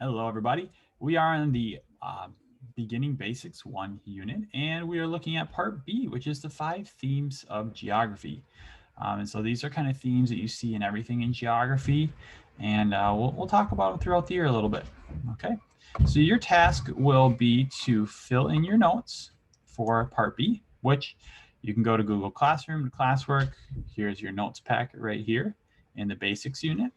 Hello, everybody. We are in the Beginning Basics 1 unit, and we are looking at Part B, which is the 5 themes of geography. And so these are kind of themes that you see in everything in geography, and we'll talk about them throughout the year a little bit. Okay, so your task will be to fill in your notes for Part B, which you can go to Google Classroom to classwork. Here's your notes packet right here in the Basics unit.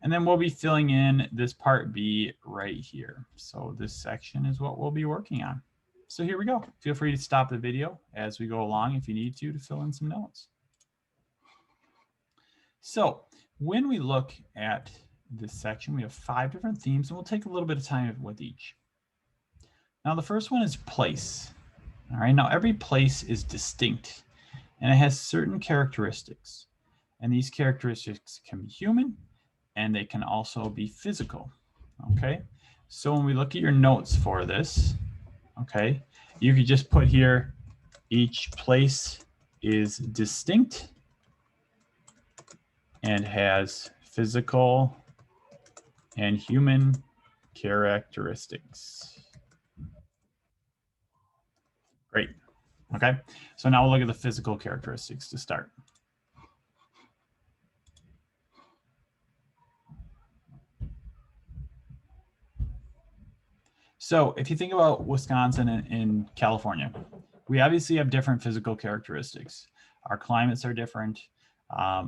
And then we'll be filling in this part B right here. So this section is what we'll be working on. So here we go. Feel free to stop the video as we go along if you need to fill in some notes. So when we look at this section, we have 5 different themes, and we'll take a little bit of time with each. Now the first one is place. All right, now every place is distinct, and it has certain characteristics. And these characteristics can be human, and they can also be physical. Okay, so when we look at your notes for this, okay, you could just put here each place is distinct and has physical and human characteristics. Great. Okay, so now we'll look at the physical characteristics to start. So if you think about Wisconsin and California, we obviously have different physical characteristics. Our climates are different.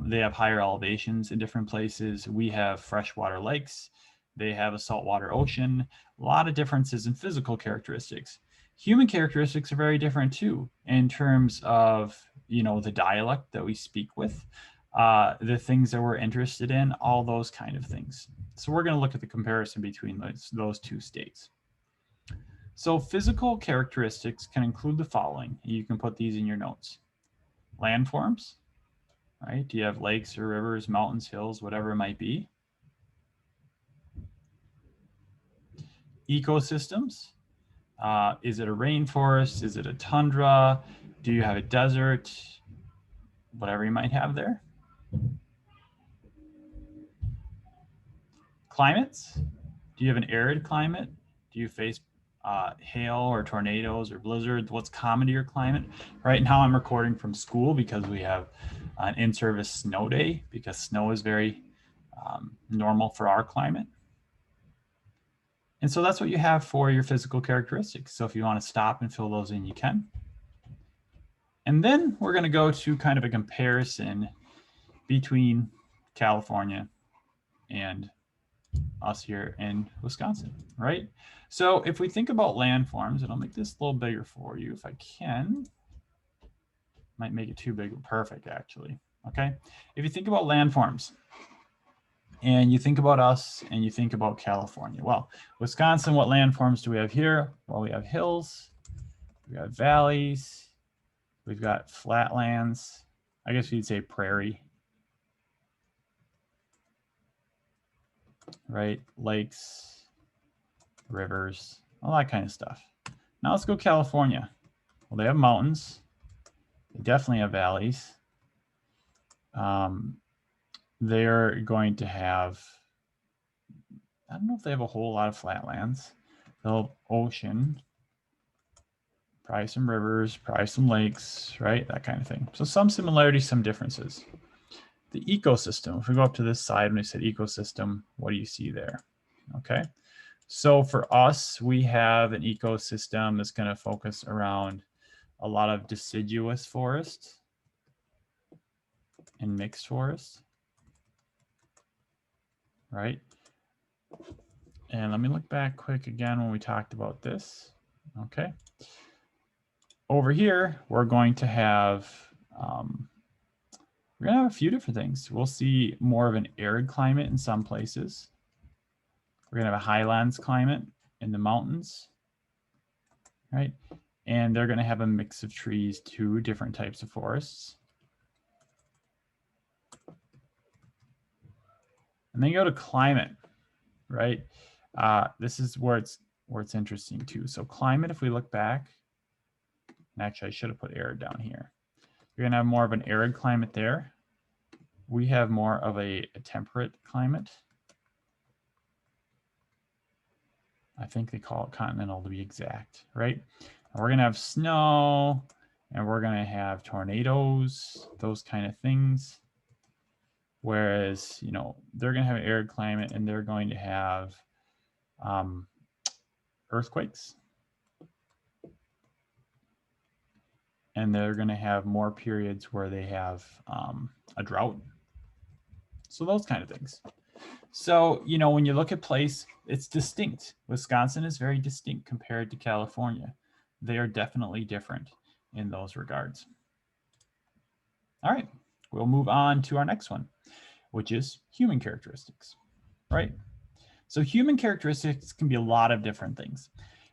They have higher elevations in different places. We have freshwater lakes. They have a saltwater ocean. A lot of differences in physical characteristics. Human characteristics are very different too, in terms of the dialect that we speak with, the things that we're interested in, all those kind of things. So we're going to look at the comparison between those two states. So physical characteristics can include the following. You can put these in your notes. Landforms, right? Do you have lakes or rivers, mountains, hills, whatever it might be? Ecosystems. Is it a rainforest? Is it a tundra? Do you have a desert? Whatever you might have there. Climates. Do you have an arid climate? Do you face hail or tornadoes or blizzards? What's common to your climate? Right now I'm recording from school because we have an in-service snow day, because snow is very normal for our climate. And so that's what you have for your physical characteristics. So if you want to stop and fill those in, you can. And then we're going to go to kind of a comparison between California and us here in Wisconsin, right? So if we think about landforms, and I'll make this a little bigger for you if I can. Might make it too big. Perfect, actually. Okay. If you think about landforms, and you think about us, and you think about California. Well, Wisconsin, what landforms do we have here? Well, we have hills, we have valleys, we've got flatlands. I guess you'd say prairie, right? Lakes, rivers, all that kind of stuff. Now let's go California. Well, they have mountains. They definitely have valleys. They're going to have, I don't know if they have a whole lot of flatlands. They'll have ocean, probably some rivers, probably some lakes, right? That kind of thing. So some similarities, some differences. The ecosystem, if we go up to this side and we said ecosystem, what do you see there? Okay. So for us, we have an ecosystem that's going to focus around a lot of deciduous forest and mixed forest, right? And let me look back quick again when we talked about this. Okay. Over here, we're going to have a few different things. We'll see more of an arid climate in some places. We're going to have a highlands climate in the mountains, right? And they're going to have a mix of trees, 2 different types of forests. And then you go to climate, right? This is where it's interesting too. So climate, if we look back, and actually I should have put arid down here. You're going to have more of an arid climate there. We have more of a temperate climate. I think they call it continental to be exact, right? And we're going to have snow, and we're going to have tornadoes, those kind of things. Whereas, you know, they're going to have an arid climate, and they're going to have earthquakes. And they're going to have more periods where they have a drought. So those kind of things. So, you know, when you look at place, it's distinct. Wisconsin is very distinct compared to California. They are definitely different in those regards. All right, we'll move on to our next one, which is human characteristics, right? So human characteristics can be a lot of different things.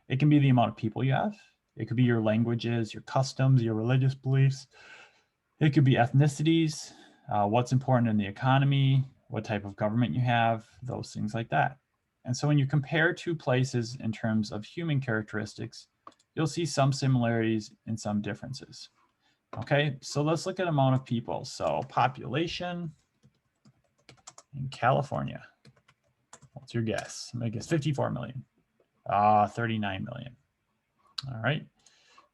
It can be the amount of people you have. It could be your languages, your customs, your religious beliefs. It could be ethnicities, what's important in the economy, what type of government you have, those things like that. And so when you compare two places in terms of human characteristics, you'll see some similarities and some differences. Okay, so let's look at amount of people. So population in California. What's your guess? I guess 54 million. 39 million. All right.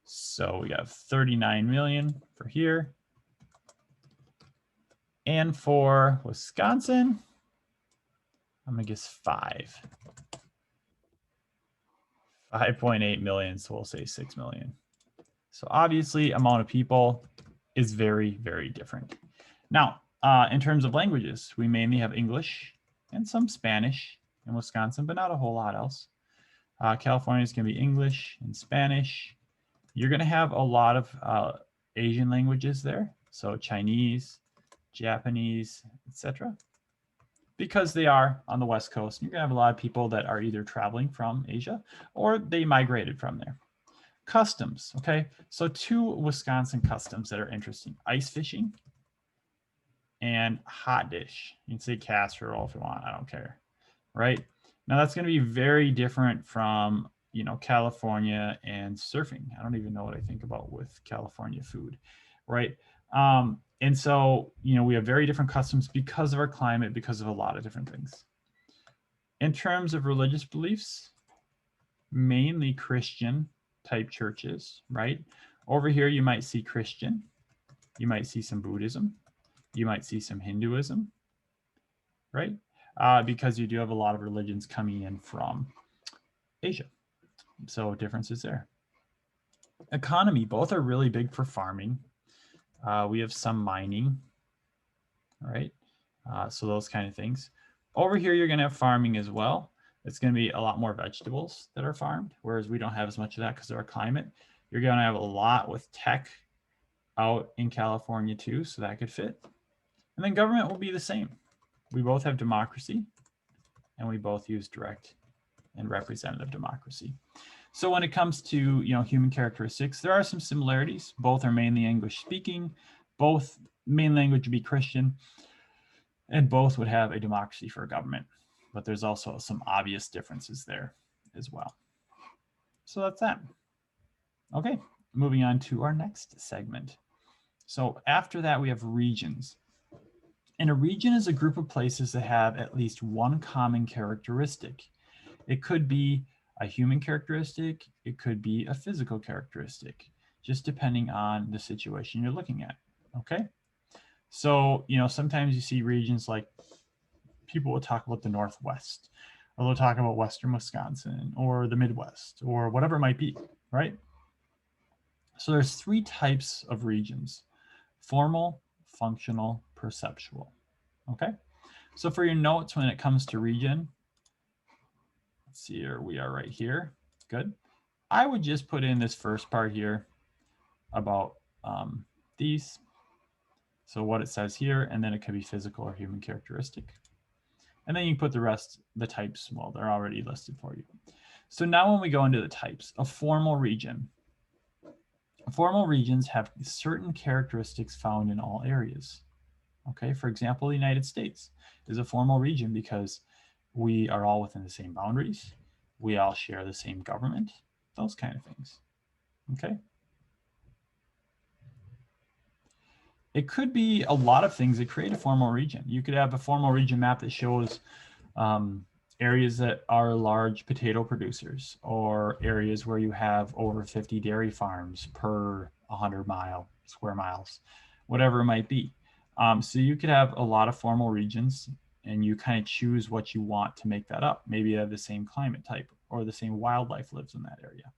So we have 39 million for here. And for Wisconsin, I'm going to guess 5.8 million. So we'll say 6 million. So obviously, amount of people is very, very different. Now, in terms of languages, we mainly have English and some Spanish in Wisconsin, but not a whole lot else. California is going to be English and Spanish. You're going to have a lot of Asian languages there. So Chinese, Japanese, etc. Because they are on the West Coast, you're going to have a lot of people that are either traveling from Asia or they migrated from there. Customs, okay? So two Wisconsin customs that are interesting. Ice fishing and hot dish. You can say casserole if you want, I don't care, right? Now that's going to be very different from, you know, California and surfing. I don't even know what I think about with California food, right? And so, you know, we have very different customs because of our climate, because of a lot of different things. In terms of religious beliefs, mainly Christian type churches, right? Over here, you might see Christian, you might see some Buddhism, you might see some Hinduism, right? Because you do have a lot of religions coming in from Asia. So differences there. Economy, both are really big for farming. We have some mining, right? So those kind of things. Over here, you're going to have farming as well. It's going to be a lot more vegetables that are farmed, whereas we don't have as much of that because of our climate. You're going to have a lot with tech out in California too, so that could fit. And then government will be the same. We both have democracy, and we both use direct and representative democracy. So when it comes to, you know, human characteristics, there are some similarities. Both are mainly English speaking. Both main language would be Christian, and both would have a democracy for a government. But there's also some obvious differences there as well. So that's that. Okay, moving on to our next segment. So after that, we have regions. And a region is a group of places that have at least one common characteristic. It could be a human characteristic, it could be a physical characteristic, just depending on the situation you're looking at, okay? So, you know, sometimes you see regions like people will talk about the Northwest, or they'll talk about Western Wisconsin, or the Midwest, or whatever it might be, right? So there's three types of regions: formal, functional, perceptual, okay? So for your notes, when it comes to region, let's see here, we are right here, good. I would just put in this first part here about these. So what it says here, and then it could be physical or human characteristic. And then you can put the rest, the types, well, they're already listed for you. So now when we go into the types, a formal region. Formal regions have certain characteristics found in all areas. Okay, for example, the United States is a formal region because we are all within the same boundaries. We all share the same government, those kind of things. Okay. It could be a lot of things that create a formal region. You could have a formal region map that shows areas that are large potato producers, or areas where you have over 50 dairy farms per 100 square miles, whatever it might be. So you could have a lot of formal regions, and you kind of choose what you want to make that up. Maybe you have the same climate type or the same wildlife lives in that area.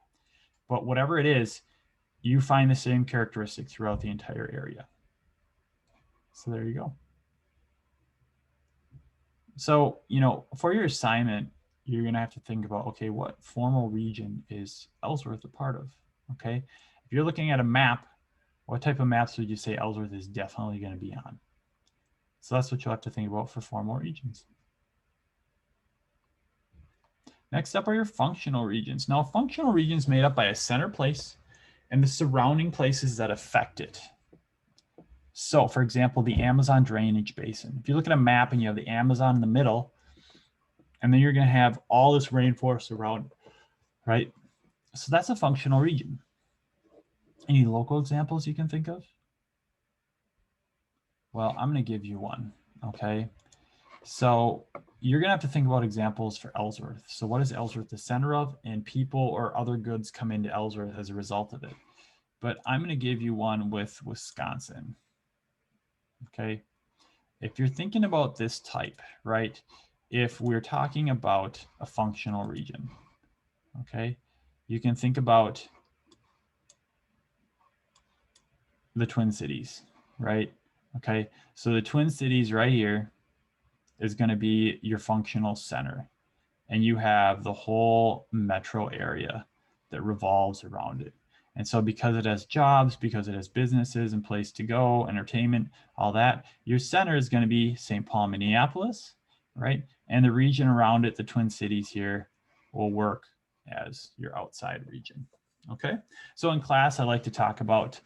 But whatever it is, you find the same characteristic throughout the entire area. So there you go. So, for your assignment, you're going to have to think about, okay, what formal region is Ellsworth a part of? Okay. If you're looking at a map, what type of maps would you say Ellsworth is definitely going to be on? So that's what you'll have to think about for formal regions. Next up are your functional regions. Now, functional regions made up by a center place and the surrounding places that affect it. So, for example, the Amazon drainage basin. If you look at a map and you have the Amazon in the middle, and then you're going to have all this rainforest around, right? So that's a functional region. Any local examples you can think of? Well, I'm going to give you one, okay? So you're going to have to think about examples for Ellsworth. So what is Ellsworth the center of? And people or other goods come into Ellsworth as a result of it. But I'm going to give you one with Wisconsin, okay? If you're thinking about this type, right? If we're talking about a functional region, okay, you can think about the Twin Cities, right? Okay, so the Twin Cities right here is going to be your functional center, and you have the whole metro area that revolves around it. And so because it has jobs, because it has businesses and place to go, entertainment, all that, your center is going to be St. Paul, Minneapolis, right? And the region around it, the Twin Cities here, will work as your outside region. Okay, so in class, I like to talk about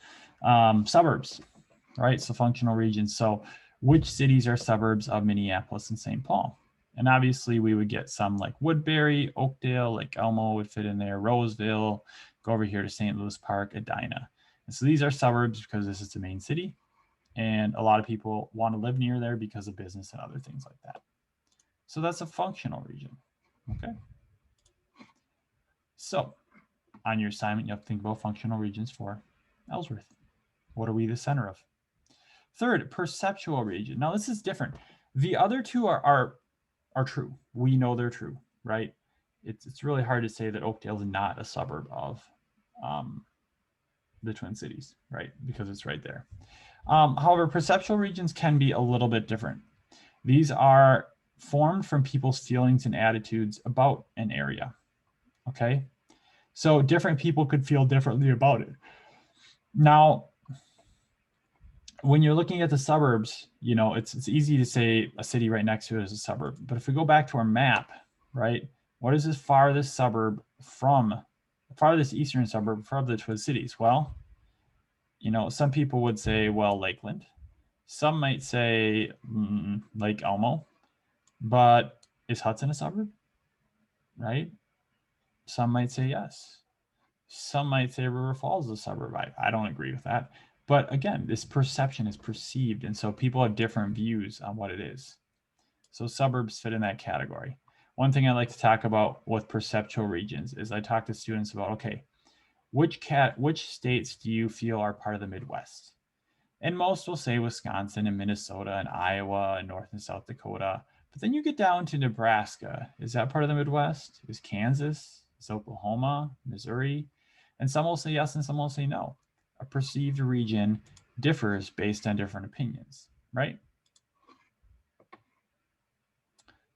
suburbs, right? So functional regions. So which cities are suburbs of Minneapolis and St. Paul? And obviously we would get some like Woodbury, Oakdale, like Elmo would fit in there, Roseville, go over here to St. Louis Park, Edina. And so these are suburbs because this is the main city. And a lot of people want to live near there because of business and other things like that. So that's a functional region, okay? So on your assignment, you have to think about functional regions for Ellsworth. What are we the center of? Third, perceptual region. Now this is different. The other two are true. We know they're true, right? It's really hard to say that Oakdale is not a suburb of the Twin Cities, right? Because it's right there. However, perceptual regions can be a little bit different. These are formed from people's feelings and attitudes about an area, okay? So different people could feel differently about it. Now, when you're looking at the suburbs, it's easy to say a city right next to it is a suburb. But if we go back to our map, right, what is this farthest suburb from, farthest eastern suburb from the Twin Cities? Well, some people would say, well, Lakeland. Some might say Lake Elmo. But is Hudson a suburb? Right? Some might say yes. Some might say River Falls is a suburb. I don't agree with that. But again, this perception is perceived, and so people have different views on what it is. So suburbs fit in that category. One thing I like to talk about with perceptual regions is I talk to students about, okay, which states do you feel are part of the Midwest? And most will say Wisconsin and Minnesota and Iowa and North and South Dakota. But then you get down to Nebraska. Is that part of the Midwest? Is Kansas? Is Oklahoma? Missouri? And some will say yes and some will say no. A perceived region differs based on different opinions, right?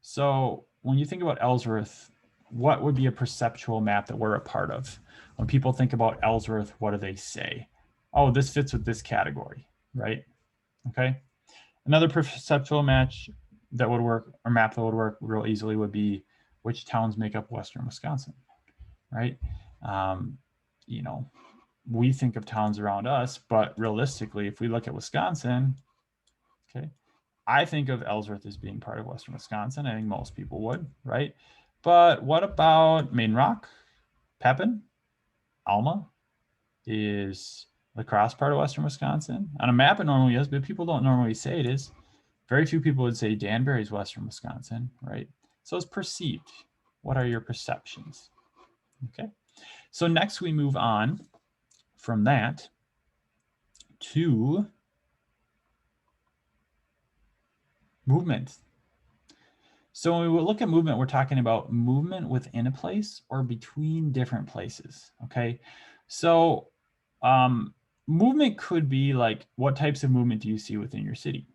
So when you think about Ellsworth, what would be a perceptual map that we're a part of? When people think about Ellsworth, what do they say? Oh, this fits with this category, right? Okay. Another perceptual match that would work, or map that would work real easily, would be which towns make up Western Wisconsin, right? We think of towns around us, but realistically, if we look at Wisconsin, okay, I think of Ellsworth as being part of Western Wisconsin. I think most people would, right? But what about Main Rock, Pepin, Alma? Is La Crosse part of Western Wisconsin? On a map, it normally is, but people don't normally say it is. Very few people would say Danbury is Western Wisconsin, right? So it's perceived. What are your perceptions? Okay. So next we move on from that to movement. So when we look at movement, we're talking about movement within a place or between different places. Okay. So movement could be like, what types of movement do you see within your city?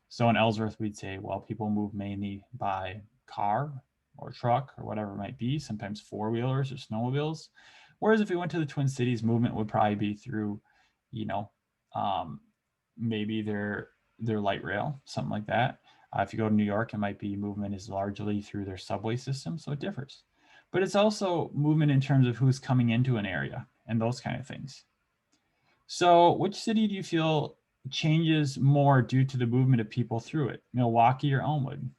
So in Ellsworth, we'd say, well, people move mainly by car or truck or whatever it might be, sometimes four-wheelers or snowmobiles. Whereas if we went to the Twin Cities, movement would probably be through, you know, maybe their light rail, something like that. If you go to New York, it might be movement is largely through their subway system, so it differs. But it's also movement in terms of who's coming into an area and those kind of things. So which city do you feel changes more due to the movement of people through it? Milwaukee or Elmwood?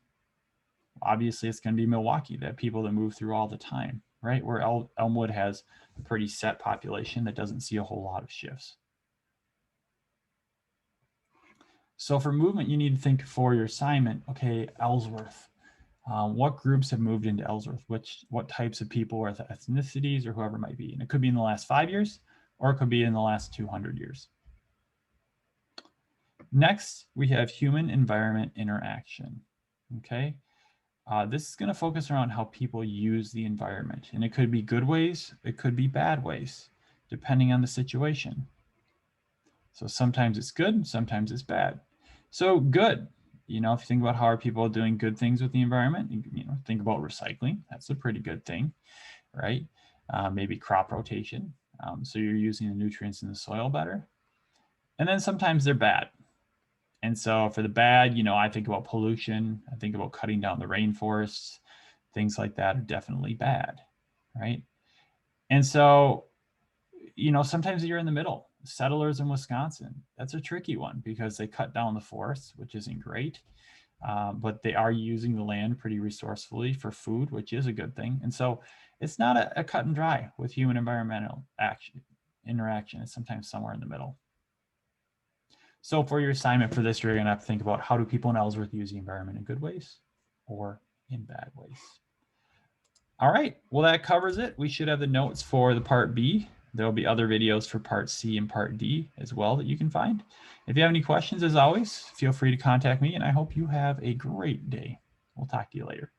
Obviously, it's going to be Milwaukee, that people that move through all the time, right? Where Elmwood has a pretty set population that doesn't see a whole lot of shifts. So for movement, you need to think for your assignment, okay, Ellsworth. What groups have moved into Ellsworth? What types of people or ethnicities or whoever it might be? And it could be in the last 5 years, or it could be in the last 200 years. Next, we have human environment interaction. Okay, this is going to focus around how people use the environment, and it could be good ways, it could be bad ways, depending on the situation. So sometimes it's good, sometimes it's bad. So good, if you think about how are people doing good things with the environment, think about recycling. That's a pretty good thing, right? Maybe crop rotation. So you're using the nutrients in the soil better. And then sometimes they're bad. And so for the bad, I think about pollution. I think about cutting down the rainforests. Things like that are definitely bad, right? And so, sometimes you're in the middle. Settlers in Wisconsin, that's a tricky one because they cut down the forests, which isn't great. But they are using the land pretty resourcefully for food, which is a good thing. And so it's not a cut and dry with human environmental interaction. It's sometimes somewhere in the middle. So for your assignment for this, you're going to have to think about how do people in Ellsworth use the environment in good ways or in bad ways. All right, well, that covers it. We should have the notes for the part B. There'll be other videos for part C and part D as well that you can find. If you have any questions, as always, feel free to contact me, and I hope you have a great day. We'll talk to you later.